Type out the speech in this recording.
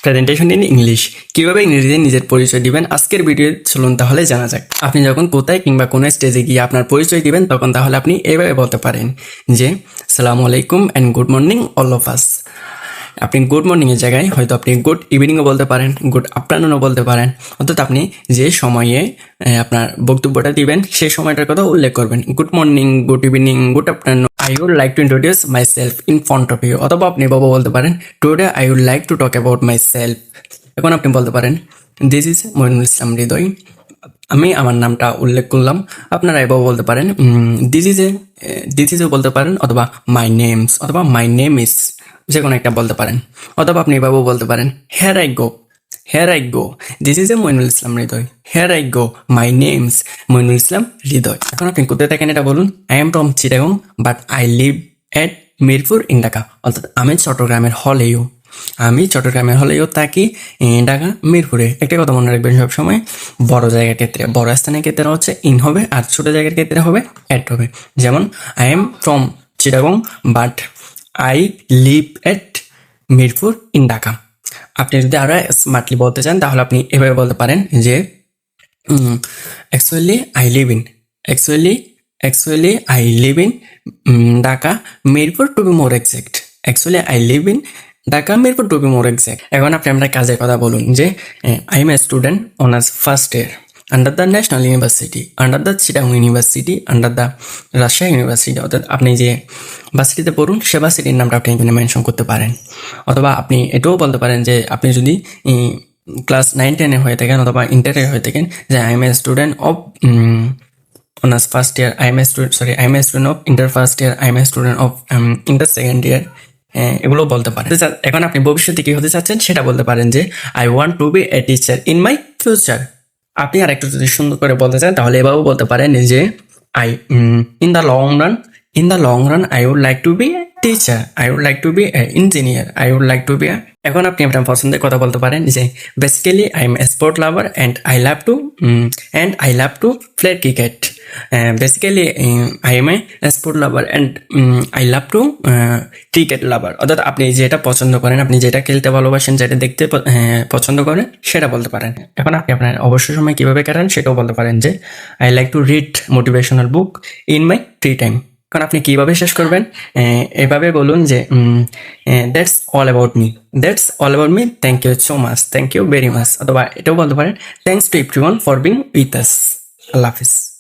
Presentation in English. কিভাবে ইংরেজিতে নিজের পরিচয় দিবেন আজকের ভিডিও চলুন তাহলে জানা যাক। আপনি যখন কোথায় কিংবা কোনো স্টেজে গিয়ে আপনার পরিচয় দিবেন তখন তাহলে আপনি এভাবে বলতে পারেন যে আসসালামু আলাইকুম and good morning all of us. আপনি গুড মর্নিংয়ের জায়গায় হয়তো আপনি গুড ইভিনিংও বলতে পারেন, গুড আফটারনুনও বলতে পারেন। অর্থাৎ আপনি যে সময়ে আপনার বক্তব্যটা দিবেন সেই সময়টার কথা উল্লেখ করবেন। Good morning, good evening, good afternoon. I would like to introduce myself in front of you. অথবা আপনি বাবা বলতে পারেন today I would like to talk about myself. এখন আপনি বলতে পারেন দিস ইজ মইনুল ইসলাম হৃদয়। আমি আমার নামটা উল্লেখ করলাম। আপনারা এবার বলতে পারেন দিস ইজ বলতে পারেন, অথবা মাই নেমস, অথবা মাই নেম ইজ, যে কোনো একটা বলতে পারেন। অথবা আপনি এভাবেও বলতে পারেন here I go, this is Moinul Islam Hridoy. Here I go, my names Moinul Islam Hridoy. এখন আপনি কোথায় থাকেন এটা বলুন। I am from Chittagong but I live at Mirpur in Dhaka. অর্থাৎ আমি চট্টগ্রামের হলেও থাকি ঢাকা মিরপুরে। একটা কথা মনে রাখবেন সবসময়, বড় জায়গার ক্ষেত্রে, বড় স্থানের ক্ষেত্রে হচ্ছে ইন হবে, আর ছোট জায়গার ক্ষেত্রে হবে এট হবে। যেমন I am from Chittagong but I live at Mirpur in Dhaka. আপনি যদি আরো স্মার্টলি বলতে চান তাহলে আপনি এভাবে বলতে পারেন যে actually I live in Dhaka Mirpur to be more exact. এখন আমরা কাজের কথা বলুন যে I am a student honours first year under the National University, under the Chittagong University, under the Rajshahi University. অর্থাৎ আপনি যে ভার্সিটিতে পড়ুন সে ভার্সিটির নামটা আপনি এখানে মেনশন করতে পারেন। অথবা আপনি এটাও বলতে পারেন যে আপনি যদি ক্লাস 9-10 হয়ে থাকেন অথবা ইন্টারে হয়ে থাকেন যে I am a student of honours first year, I am a student of inter first year, I am a student of inter second year. এগুলো বলতে পারেন। এখন আপনি ভবিষ্যতে কি হতে চাচ্ছেন সেটা বলতে পারেন যে I want to be a teacher in my future. আপনি আরেকটু যদি সুন্দর করে বলতে চান তাহলে এভাবেও বলতে পারেন যে I in the long run I would like to be a teacher, I would like to be a engineer, I would like to be a. এখন আপনি আপনার পছন্দের কথা বলতে পারেন যে basically I am a sport lover and I love to play cricket. Basically I am a sport lover and I love to cricket lover. অর্থাৎ আপনি যেটা পছন্দ করেন, আপনি যেটা খেলতে ভালোবাসেন, যেটা দেখতে পছন্দ করেন সেটা বলতে পারেন। এখন আপনি আপনার অবসর সময় কিভাবে কাটান সেটাও বলতে পারেন যে I like to read motivational book in my free time. এখন আপনি কিভাবে শেষ করবেন, এভাবে বলুন যে that's all about me, thank you so much, thank you very much. অথবা এটাও বলতে পারেন thanks to everyone for being with us. আল্লাহ হাফিজ।